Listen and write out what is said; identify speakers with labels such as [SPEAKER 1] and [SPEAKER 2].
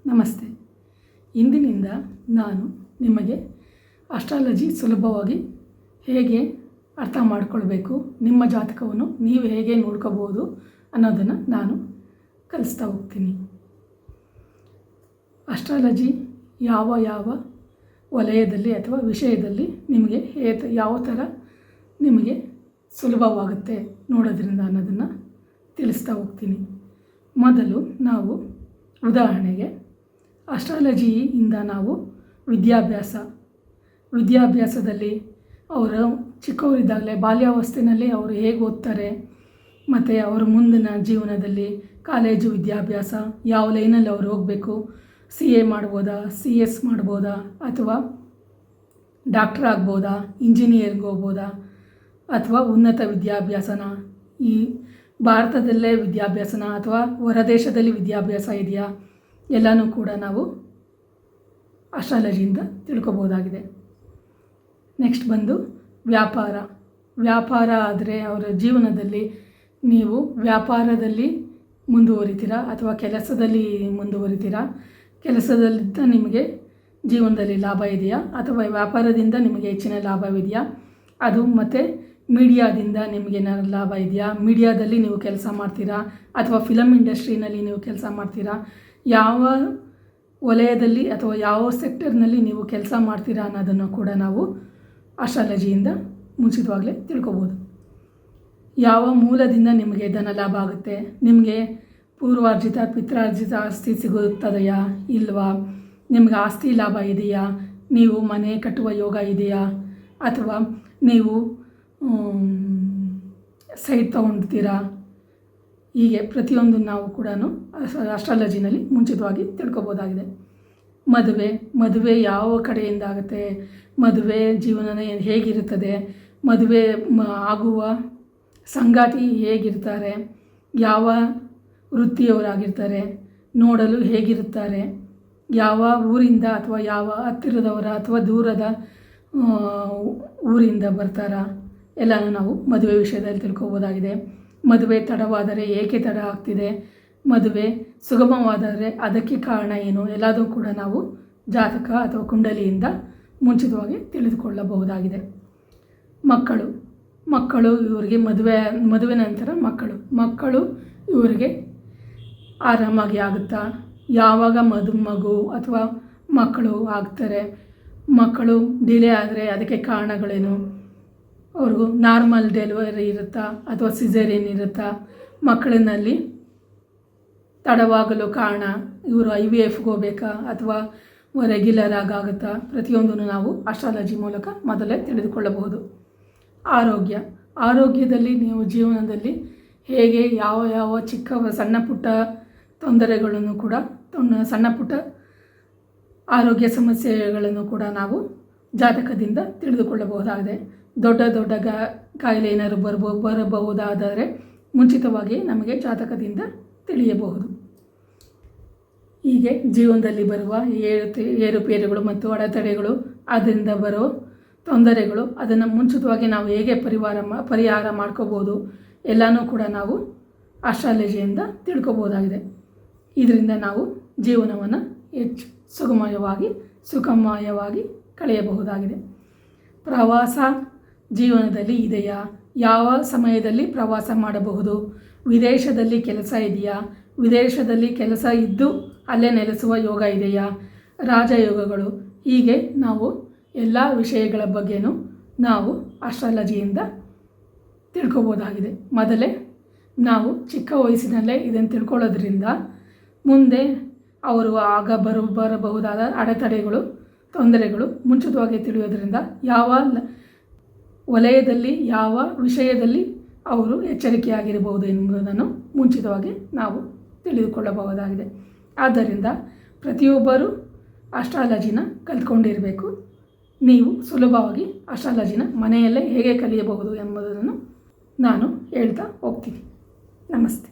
[SPEAKER 1] ನಮಸ್ತೆ. ಇಂದಿನಿಂದ ನಾನು ನಿಮಗೆ ಅಸ್ಟ್ರಾಲಜಿ ಸುಲಭವಾಗಿ ಹೇಗೆ ಅರ್ಥ ಮಾಡಿಕೊಳ್ಬೇಕು, ನಿಮ್ಮ ಜಾತಕವನ್ನು ನೀವು ಹೇಗೆ ನೋಡ್ಕೋಬೋದು ಅನ್ನೋದನ್ನು ನಾನು ಕಲಿಸ್ತಾ ಹೋಗ್ತೀನಿ. ಅಸ್ಟ್ರಾಲಜಿ ಯಾವ ವಲಯದಲ್ಲಿ ಅಥವಾ ವಿಷಯದಲ್ಲಿ ನಿಮಗೆ ಯಾವ ಥರ ನಿಮಗೆ ಸುಲಭವಾಗುತ್ತೆ ನೋಡೋದ್ರಿಂದ ಅನ್ನೋದನ್ನು ತಿಳಿಸ್ತಾ ಹೋಗ್ತೀನಿ. ಮೊದಲು ನಾವು ಉದಾಹರಣೆಗೆ ಅಸ್ಟ್ರಾಲಜಿಯಿಂದ ನಾವು ವಿದ್ಯಾಭ್ಯಾಸದಲ್ಲಿ ಅವರು ಚಿಕ್ಕವರಿದ್ದಾಗಲೇ ಬಾಲ್ಯಾವಸ್ಥೆಯಲ್ಲಿ ಅವರು ಹೇಗೆ ಓದ್ತಾರೆ ಮತ್ತು ಅವರ ಮುಂದಿನ ಜೀವನದಲ್ಲಿ ಕಾಲೇಜು ವಿದ್ಯಾಭ್ಯಾಸ ಯಾವ ಲೈನಲ್ಲಿ ಅವರು ಹೋಗಬೇಕು, CA ಮಾಡ್ಬೋದಾ, CS ಮಾಡ್ಬೋದಾ, ಅಥವಾ ಡಾಕ್ಟ್ರ್ ಆಗ್ಬೋದಾ, ಇಂಜಿನಿಯರ್ಗೆ ಹೋಗ್ಬೋದಾ, ಅಥವಾ ಉನ್ನತ ವಿದ್ಯಾಭ್ಯಾಸನ, ಈ ಭಾರತದಲ್ಲೇ ವಿದ್ಯಾಭ್ಯಾಸನ ಅಥವಾ ಹೊರದೇಶದಲ್ಲಿ ವಿದ್ಯಾಭ್ಯಾಸ ಇದೆಯಾ, ಎಲ್ಲನೂ ಕೂಡ ನಾವು ಅಸ್ಟ್ರಾಲಜಿಯಿಂದ ತಿಳ್ಕೊಬೋದಾಗಿದೆ. ನೆಕ್ಸ್ಟ್ ಬಂದು ವ್ಯಾಪಾರ ಆದರೆ ಅವರ ಜೀವನದಲ್ಲಿ ನೀವು ವ್ಯಾಪಾರದಲ್ಲಿ ಮುಂದುವರಿತೀರಾ ಅಥವಾ ಕೆಲಸದಲ್ಲಿ ಮುಂದುವರಿತೀರಾ, ಕೆಲಸದಲ್ಲಿದ್ದ ನಿಮಗೆ ಜೀವನದಲ್ಲಿ ಲಾಭ ಇದೆಯಾ ಅಥವಾ ವ್ಯಾಪಾರದಿಂದ ನಿಮಗೆ ಹೆಚ್ಚಿನ ಲಾಭವಿದೆಯಾ, ಅದು ಮತ್ತು ಮೀಡಿಯಾದಿಂದ ನಿಮಗೆ ಲಾಭ ಇದೆಯಾ, ಮೀಡಿಯಾದಲ್ಲಿ ನೀವು ಕೆಲಸ ಮಾಡ್ತೀರಾ ಅಥವಾ ಫಿಲಮ್ ಇಂಡಸ್ಟ್ರಿನಲ್ಲಿ ನೀವು ಕೆಲಸ ಮಾಡ್ತೀರಾ, ಯಾವ ವಲಯದಲ್ಲಿ ಅಥವಾ ಯಾವ ಸೆಕ್ಟರ್ನಲ್ಲಿ ನೀವು ಕೆಲಸ ಮಾಡ್ತೀರಾ ಅನ್ನೋದನ್ನು ಕೂಡ ನಾವು ಅಸ್ಟ್ರಾಲಜಿಯಿಂದ ಮುಂಚಿತವಾಗಲೇ ತಿಳ್ಕೊಬೋದು. ಯಾವ ಮೂಲದಿಂದ ನಿಮಗೆ ಧನ ಲಾಭ ಆಗುತ್ತೆ, ನಿಮಗೆ ಪೂರ್ವಾರ್ಜಿತ ಪಿತ್ರಾರ್ಜಿತ ಆಸ್ತಿ ಸಿಗುತ್ತದೆಯಾ ಇಲ್ವಾ, ನಿಮಗೆ ಆಸ್ತಿ ಲಾಭ ಇದೆಯಾ, ನೀವು ಮನೆ ಕಟ್ಟುವ ಯೋಗ ಇದೆಯಾ, ಅಥವಾ ನೀವು ಸೈಟ್ ತೊಗೊಳ್ತೀರಾ, ಹೀಗೆ ಪ್ರತಿಯೊಂದು ನಾವು ಕೂಡ ಅಸ್ಟ್ರಾಲಜಿನಲ್ಲಿ ಮುಂಚಿತವಾಗಿ ತಿಳ್ಕೊಬೋದಾಗಿದೆ. ಮದುವೆ ಯಾವ ಕಡೆಯಿಂದ ಆಗುತ್ತೆ, ಮದುವೆ ಜೀವನ ಹೇಗಿರುತ್ತದೆ, ಮದುವೆ ಆಗುವ ಸಂಗಾತಿ ಹೇಗಿರ್ತಾರೆ, ಯಾವ ವೃತ್ತಿಯವರಾಗಿರ್ತಾರೆ, ನೋಡಲು ಹೇಗಿರುತ್ತಾರೆ, ಯಾವ ಊರಿಂದ ಅಥವಾ ಯಾವ ಹತ್ತಿರದವರ ಅಥವಾ ದೂರದ ಊರಿಂದ ಬರ್ತಾರಾ, ಎಲ್ಲನೂ ನಾವು ಮದುವೆ ವಿಷಯದಲ್ಲಿ ತಿಳ್ಕೊಬೋದಾಗಿದೆ. ಮದುವೆ ತಡವಾದರೆ ಏಕೆ ತಡ ಆಗ್ತಿದೆ, ಮದುವೆ ಸುಗಮವಾದರೆ ಅದಕ್ಕೆ ಕಾರಣ ಏನು, ಎಲ್ಲದೂ ಕೂಡ ನಾವು ಜಾತಕ ಅಥವಾ ಕುಂಡಲಿಯಿಂದ ಮುಂಚಿತವಾಗಿ ತಿಳಿದುಕೊಳ್ಳಬಹುದಾಗಿದೆ. ಮಕ್ಕಳು ಇವರಿಗೆ ಮದುವೆ ನಂತರ ಮಕ್ಕಳು ಇವರಿಗೆ ಆರಾಮಾಗಿ ಆಗುತ್ತಾ, ಯಾವಾಗ ಮಗು ಅಥವಾ ಮಕ್ಕಳು ಆಗ್ತಾರೆ, ಮಕ್ಕಳು ಡಿಲೇ ಆದರೆ ಅದಕ್ಕೆ ಕಾರಣಗಳೇನು, ಅವ್ರಿಗೂ ನಾರ್ಮಲ್ ಡೆಲಿವರಿ ಇರುತ್ತಾ ಅಥವಾ ಸಿಸೇರಿಯನ್ ಇರುತ್ತಾ, ಮಕ್ಕಳಿನಲ್ಲಿ ತಡವಾಗಲು ಕಾರಣ ಇವರು IVFಗೆ ಹೋಗಬೇಕಾ ಅಥವಾ ರೆಗ್ಯುಲರ್ ಆಗುತ್ತಾ, ಪ್ರತಿಯೊಂದನ್ನು ನಾವು ಅಸ್ಟ್ರಾಲಜಿ ಮೂಲಕ ಮೊದಲೇ ತಿಳಿದುಕೊಳ್ಳಬಹುದು. ಆರೋಗ್ಯದಲ್ಲಿ ನೀವು ಜೀವನದಲ್ಲಿ ಹೇಗೆ ಯಾವ ಸಣ್ಣ ಪುಟ್ಟ ತೊಂದರೆಗಳನ್ನು ಕೂಡ ಸಣ್ಣ ಪುಟ್ಟ ಆರೋಗ್ಯ ಸಮಸ್ಯೆಗಳನ್ನು ಕೂಡ ನಾವು ಜಾತಕದಿಂದ ತಿಳಿದುಕೊಳ್ಳಬಹುದಾಗಿದೆ. ದೊಡ್ಡ ಕಾಯಿಲೆ ಏನಾದರೂ ಬರಬಹುದಾದರೆ ಮುಂಚಿತವಾಗಿ ನಮಗೆ ಜಾತಕದಿಂದ ತಿಳಿಯಬಹುದು. ಹೀಗೆ ಜೀವನದಲ್ಲಿ ಬರುವ ಏರುಪೇರುಗಳು ಮತ್ತು ಅಡೆತಡೆಗಳು, ಅದರಿಂದ ಬರೋ ತೊಂದರೆಗಳು, ಅದನ್ನು ಮುಂಚಿತವಾಗಿ ನಾವು ಹೇಗೆ ಪರಿಹಾರ ಮಾಡ್ಕೋಬೋದು ಎಲ್ಲನೂ ಕೂಡ ನಾವು ಅಸ್ಟ್ರಾಲಜಿಯಿಂದ ತಿಳ್ಕೊಬೋದಾಗಿದೆ. ಇದರಿಂದ ನಾವು ಜೀವನವನ್ನು ಹೆಚ್ಚು ಸುಖಮಯವಾಗಿ ಕಳೆಯಬಹುದಾಗಿದೆ. ಪ್ರವಾಸ ಜೀವನದಲ್ಲಿ ಇದೆಯಾ, ಯಾವ ಸಮಯದಲ್ಲಿ ಪ್ರವಾಸ ಮಾಡಬಹುದು, ವಿದೇಶದಲ್ಲಿ ಕೆಲಸ ಇದೆಯಾ, ವಿದೇಶದಲ್ಲಿ ಕೆಲಸ ಇದ್ದು ಅಲ್ಲೇ ನೆಲೆಸುವ ಯೋಗ ಇದೆಯಾ, ರಾಜಯೋಗಗಳು, ಹೀಗೆ ನಾವು ಎಲ್ಲ ವಿಷಯಗಳ ಬಗ್ಗೆನೂ ನಾವು ಅಸ್ಟ್ರಾಲಜಿಯಿಂದ ತಿಳ್ಕೊಬೋದಾಗಿದೆ. ಮೊದಲೇ ನಾವು ಚಿಕ್ಕ ವಯಸ್ಸಿನಲ್ಲೇ ಇದನ್ನು ತಿಳ್ಕೊಳ್ಳೋದ್ರಿಂದ ಮುಂದೆ ಅವರು ಆಗ ಬರಬಹುದಾದ ಅಡೆತಡೆಗಳು, ತೊಂದರೆಗಳು ಮುಂಚಿತವಾಗಿ ತಿಳಿಯೋದ್ರಿಂದ ಯಾವ ವಲಯದಲ್ಲಿ ಯಾವ ವಿಷಯದಲ್ಲಿ ಅವರು ಎಚ್ಚರಿಕೆಯಾಗಿರಬಹುದು ಎಂಬುದನ್ನು ಮುಂಚಿತವಾಗಿ ನಾವು ತಿಳಿದುಕೊಳ್ಳಬಹುದಾಗಿದೆ. ಆದ್ದರಿಂದ ಪ್ರತಿಯೊಬ್ಬರೂ ಅಸ್ಟ್ರಾಲಜಿನ ಕಲ್ತ್ಕೊಂಡಿರಬೇಕು. ನೀವು ಸುಲಭವಾಗಿ ಅಸ್ಟ್ರಾಲಜಿನ ಮನೆಯಲ್ಲೇ ಹೇಗೆ ಕಲಿಯಬಹುದು ಎಂಬುದನ್ನು ನಾನು ಹೇಳ್ತಾ ಹೋಗ್ತೀನಿ. ನಮಸ್ತೆ.